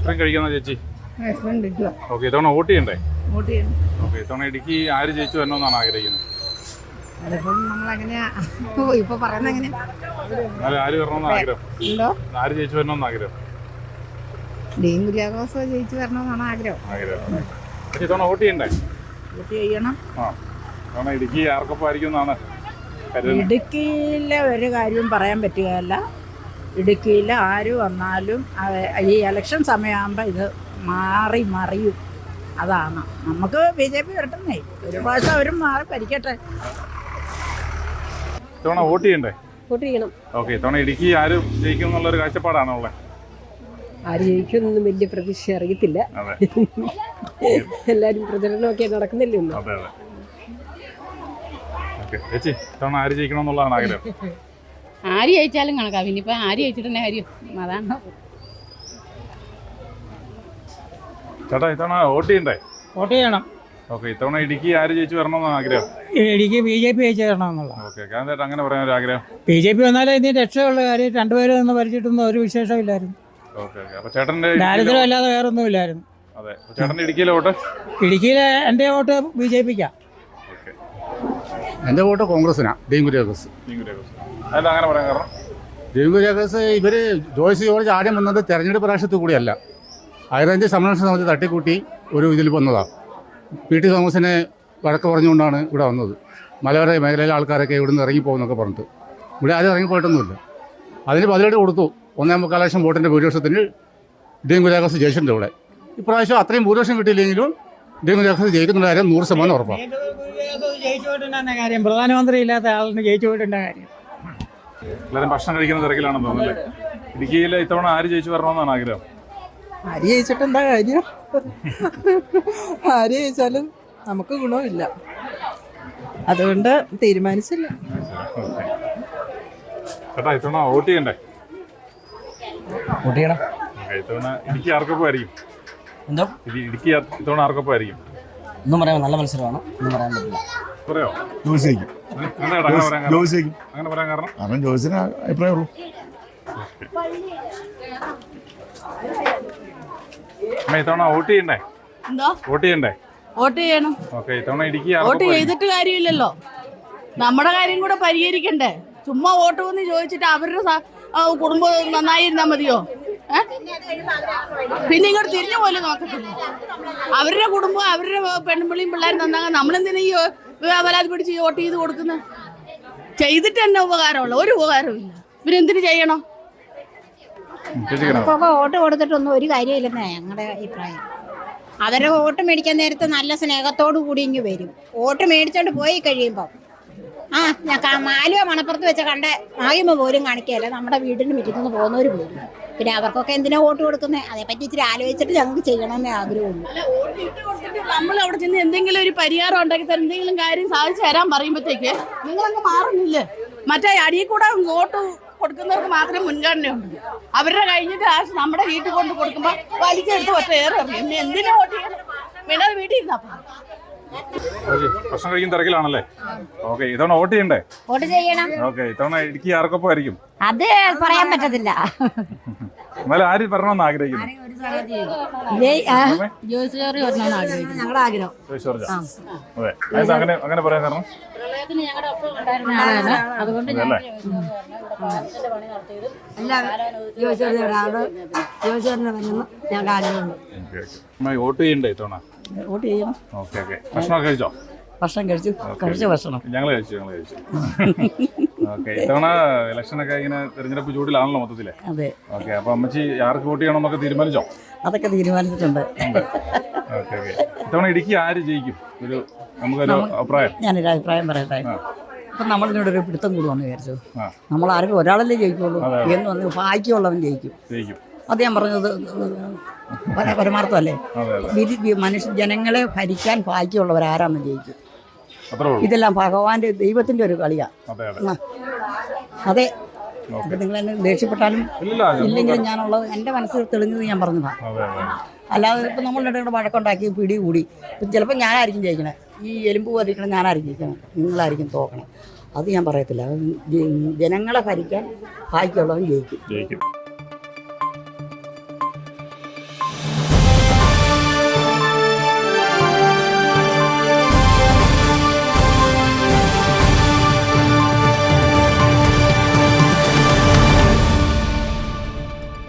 Ice cream കഴിക്കുന്ന ചേച്ചി. Okay, ഇത്തവണ വോട്ട് ചെയ്യണ്ടേ? ഓക്കെ, ഇത്തവണ ഇടുക്കി ആര് ജയിച്ചു വരണമെന്നാണ് ആഗ്രഹിക്കുന്നത്? ആര് വരണമെന്ന് ആഗ്രഹം? ആര് ജയിച്ചു വരണമെന്ന് ആഗ്രഹം? ജയിച്ചു വരണമെന്നാണ് ആഗ്രഹം. ഇത്തവണ വോട്ട് ചെയ്യണ്ടേ? വോട്ട് ചെയ്യണം. ഇത്തവണ ഇടുക്കി ആർക്കൊപ്പം ആയിരിക്കും എന്നാണ് കരുതുന്നത്? ഇടുക്കിയിലെ ഒരു കാര്യവും പറയാൻ പറ്റുകയല്ല. ഇടുക്കിയിൽ ആര് വന്നാലും ഈ ഇലക്ഷൻ സമയമാകുമ്പോൾ ഇത് മറിയും. അതാണ് നമുക്ക് BJP വരട്ടുന്നേ. ഒരു പ്രാവശ്യം അവരും മാറി ഭരിക്കട്ടെ. ഇത്തവണ വോട്ട് ചെയ്യണ്ടേ? വോട്ട് ചെയ്യണം. ഓക്കെ, ഇത്തവണ ഇടുക്കി ആര് ജയിക്കും എന്നുള്ളൊരു കാഴ്ചപ്പാടാണോ ഉള്ളത്? ആര് ജയിക്കുമെന്നൊന്നും വലിയ പ്രതീക്ഷ അറിയത്തില്ല. എല്ലാവരും പ്രചരണമൊക്കെ നടക്കുന്നില്ലേ ഒന്ന്. അതെ അതെ. ഓക്കെ ചേച്ചി, ഇത്തവണ ആര് ജയിക്കണം എന്നുള്ളതാണ് ആഗ്രഹം? ആര് ജയിച്ചാലും കണക്കാ. പിന്നിപ്പോൾ ആര് ജയിച്ചിട്ടുണ്ടെ കാര്യം അതാണ്. ചേട്ടാ, ഇത്തവണ വോട്ട് ചെയ്യണ്ടേ? വോട്ട് ചെയ്യണം. ഓക്കെ, ഇത്തവണ ഇടുക്കി ആര് ജയിച്ചു വരണമെന്നാണ് ആഗ്രഹം? ഇടുക്കി BJP ജയിച്ചു തരണമെന്നുള്ള. ഓക്കെ, ചേട്ടാ അങ്ങനെ പറയാൻ ഒരു ആഗ്രഹം? BJP വന്നാലേ ഇതിന് രക്ഷയുള്ള കാര്യം. രണ്ടുപേരും ഒന്ന് ഭരിച്ചിട്ടൊന്നും ഒരു വിശേഷമില്ലായിരുന്നു. ഓക്കെ, അപ്പൊ ചേട്ടന്റെ ദാരിദ്ര്യം അല്ലാതെ വേറൊന്നും ഇല്ലായിരുന്നു. അതെ, ചേട്ടന്റെ ഇടുക്കിയിലെ വോട്ട്? ഇടുക്കിയിലെ എൻ്റെ വോട്ട് BJPക്കാണ്. എൻ്റെ വോട്ട് കോൺഗ്രസിനാണ്. ഡീൻ കുര്യാക്കോസ്. അല്ല, അങ്ങനെ പറയാൻ കാരണം? ഡീൻ കുര്യാക്കോസ് ഇവർ ജോയ്സ് ജോർജ് ആദ്യം വന്നത് തെരഞ്ഞെടുപ്പ് രാഷ്ട്രീയത്തിൽ കൂടിയല്ല. ഹൈറേഞ്ച് സംരക്ഷണ സമിതി തട്ടിക്കൂട്ടി ഒരു ഇതിൽ വന്നതാണ്. PT തോമസിനെ വഴക്ക് പറഞ്ഞുകൊണ്ടാണ് ഇവിടെ വന്നത്. മലയോര മേഖലയിലെ ആൾക്കാരൊക്കെ ഇവിടുന്ന് ഇറങ്ങിപ്പോകുന്നൊക്കെ പറഞ്ഞിട്ട് ഇവിടെ ആരും ഇറങ്ങിപ്പോയിട്ടൊന്നുമില്ല. അതിന് ബദലായിട്ട് കൊടുത്തു. 1.25 ലക്ഷം വോട്ടിൻ്റെ ഭൂരിപക്ഷത്തിന് ഡീൻ കുര്യാക്കോസ് ജയിച്ചിട്ടുണ്ട് ഇവിടെ. ഇപ്രാവശ്യം അത്രയും ഭൂരിപക്ഷം കിട്ടിയില്ലെങ്കിലും ഡീൻ കുര്യാക്കോസ് ജയിക്കുന്ന കാര്യം 100% ഉറപ്പാണ്. ജയിച്ചു പോയിട്ടുണ്ടെന്ന കാര്യം, പ്രധാനമന്ത്രി ഇല്ലാത്ത ആളിന് ജയിച്ചു പോയിട്ടുണ്ട കാര്യം. എല്ലാവരും ഭക്ഷണം കഴിക്കുന്ന തിരക്കിലാണെന്ന് തോന്നുന്നില്ലേ? ഇടുക്കിയിൽ ഇത്തവണ ആര് ജയിച്ചു വരണമെന്നാണ് ആഗ്രഹം? ആര് ജയിച്ചിട്ടെന്താ കാര്യം? ആര് ജയിച്ചാലും നമുക്ക് ഗുണമില്ല. അതുകൊണ്ട് തീരുമാനിച്ചില്ല. ചേട്ടാ, ഇത്തവണ വോട്ട് ചെയ്യണ്ടേ? വോട്ട് ചെയ്യണം. ഇത്തവണ ഇടുക്കി ആർക്കൊപ്പം ആയിരിക്കും? എന്തോ ഇടുക്കി ഇത്തവണ ആർക്കൊപ്പം ആയിരിക്കും? ഒന്നും പറയാൻ നല്ല മത്സരമാണ്. ഒന്നും പറയാൻ പറ്റില്ല. പറയോ? ജോസിക്കും. അങ്ങനെ പറയാൻ കാരണം? കാരണം ജോസിന് അഭിപ്രായം ഉള്ളൂ. ഇത്തവണ വോട്ട് ചെയ്യണ്ടേ? വോട്ട് ചെയ്യണ്ടേ? വോട്ട് ചെയ്യണം. ഓക്കെ, ഇത്തവണ ഇടുക്കി വോട്ട് ചെയ്തിട്ട് കാര്യമില്ലല്ലോ. നമ്മുടെ കാര്യം കൂടെ പരിഹരിക്കണ്ടേ. ചുമ്മാ വോട്ട് വന്ന് ചോദിച്ചിട്ട് അവരുടെ കുടുംബം നന്നായിരുന്നാ മതിയോ? പിന്നെ ഇങ്ങോട്ട് തിരിഞ്ഞു പോലും നോക്കത്തില്ല. അവരുടെ കുടുംബം, അവരുടെ പെൺപിള്ളിയും പിള്ളേരും നന്നാകാൻ നമ്മളെന്തിനാ ഈ പരാതി പിടിച്ച് വോട്ട് ചെയ്ത് കൊടുക്കുന്നത്? ചെയ്തിട്ട് തന്നെ ഉപകാരമുള്ള ഒരു ഉപകാരവും ഇല്ല. ഇവരെന്തിനു ചെയ്യണോ? വോട്ട് കൊടുത്തിട്ടൊന്നും ഒരു കാര്യമില്ലെന്നേ ഞങ്ങളുടെ അഭിപ്രായം. അവരെ വോട്ട് മേടിക്കാൻ നേരത്തെ നല്ല സ്നേഹത്തോടു കൂടി ഇങ്ങ് വരും. വോട്ട് മേടിച്ചോണ്ട് പോയി കഴിയുമ്പോൾ ആലുവ മണപ്പുറത്ത് വെച്ച് കണ്ട മാഹിമ പോലും കാണിക്കുകയല്ല. നമ്മുടെ വീടിന് മുറ്റത്തുനിന്ന് പോകുന്നവർ പോലും. പിന്നെ അവർക്കൊക്കെ എന്തിനാ വോട്ട് കൊടുക്കുന്നത്? അതേപ്പറ്റി ഇച്ചിരി ആലോചിച്ചിട്ട് ഞങ്ങൾക്ക് ചെയ്യണമെന്നേ ആഗ്രഹമുള്ളൂ. നമ്മൾ അവിടെ ചെന്ന് എന്തെങ്കിലും ഒരു പരിഹാരം ഉണ്ടാക്കി തരാൻ, എന്തെങ്കിലും കാര്യം സാധിച്ചു തരാൻ പറയുമ്പോഴത്തേക്ക് നിങ്ങളങ്ങ് മാറുന്നില്ലേ? മറ്റേ അടിയിൽ കൂടെ വോട്ട് കൊടുക്കുന്നവർക്ക് മാത്രമേ മുൻഗണനയുണ്ട്. അവരുടെ കഴിഞ്ഞിട്ട് നമ്മുടെ വീട്ടിൽ കൊണ്ട് കൊടുക്കുമ്പോൾ വലിച്ചെടുത്ത് ഒറ്റ ഏറിയും. എന്തിനാ വോട്ട് ചെയ്യണം? വേണ്ടത് വീട്ടിൽ ഇരുന്നാ. ഭക്ഷണം കഴിക്കുന്ന തിരക്കിലാണല്ലേ? ഓക്കെ, ഇത്തവണ വോട്ട് ചെയ്യണ്ടേ? വോട്ട് ചെയ്യണം. ഓക്കെ, ഇത്തവണ ഇടുക്കി ആർക്കൊപ്പം ആയിരിക്കും? അത് പറയാൻ പറ്റത്തില്ല. എന്നാലും ആര് വരണമെന്ന് ആഗ്രഹിക്കുന്നു? ഞങ്ങളുടെ ആഗ്രഹം. അതെ, അങ്ങനെ പറയാൻ കാരണം? അതുകൊണ്ട് ഞങ്ങളുടെ ആഗ്രഹമുണ്ട്. വോട്ട് ചെയ്യണ്ടേ ഇത്തവണ? വോട്ട് ചെയ്യണം. Okay okay. ഭക്ഷണം കഴിച്ചോ? ഭക്ഷണം കഴിച്ച ഭക്ഷണം ഞങ്ങൾ കഴിച്ചു. ഓക്കെ, ഇത്തവണ ഇലക്ഷനൊക്കെ ഇങ്ങനെ തെരഞ്ഞെടുപ്പ് ചൂടിലാണല്ലോ മൊത്തത്തില്. അതെ. ഓക്കെ, അപ്പൊ അമ്മച്ചി ആർക്ക് വോട്ട് ചെയ്യണമെന്നൊക്കെ തീരുമാനിച്ചോ? അതൊക്കെ തീരുമാനിച്ചിട്ടുണ്ട്. Okay okay. ഇത്തവണ ഇടുക്കി ആര് ജയിക്കും? നമുക്കൊരു അഭിപ്രായം. ഞാനൊരു അഭിപ്രായം പറയട്ടെ. ഇപ്പം നമ്മളിനോടൊരു പിടുത്തം കൂടുവാന്ന് വിചാരിച്ചു. നമ്മൾ ആർക്കും ഒരാളല്ലേ ജയിക്കുള്ളൂ എന്ന് പറഞ്ഞ് ഭാഗ്യമുള്ളവൻ ജയിക്കും. അത് ഞാൻ പറഞ്ഞത് പരമാർത്ഥമല്ലേ? ജനങ്ങളെ ഭരിക്കാൻ ഭാഗ്യമുള്ളവരാരാന്ന് ജയിക്കും. ഇതെല്ലാം ഭഗവാന്റെ ദൈവത്തിന്റെ ഒരു കളിയാണ്. അതെ. അപ്പം നിങ്ങൾ എന്നെ ദേഷ്യപ്പെട്ടാലും ഇല്ലെങ്കിലും ഞാനുള്ളത് എൻ്റെ മനസ്സിൽ തെളിഞ്ഞത് ഞാൻ പറഞ്ഞതാണ്. അല്ലാതെ ഇപ്പം നമ്മളുടെ കൂടെ വഴക്കുണ്ടാക്കി പിടി കൂടി ചിലപ്പോൾ ഞാനായിരിക്കും ജയിക്കണേ. ഈ എലുമ്പ് പതിക്കണം ഞാനായിരിക്കും ജയിക്കണം, നിങ്ങളായിരിക്കും തോക്കണം. അത് ഞാൻ പറയത്തില്ല. ജനങ്ങളെ ഭരിക്കാൻ ഭാഗ്യമുള്ളവൻ ജയിക്കും.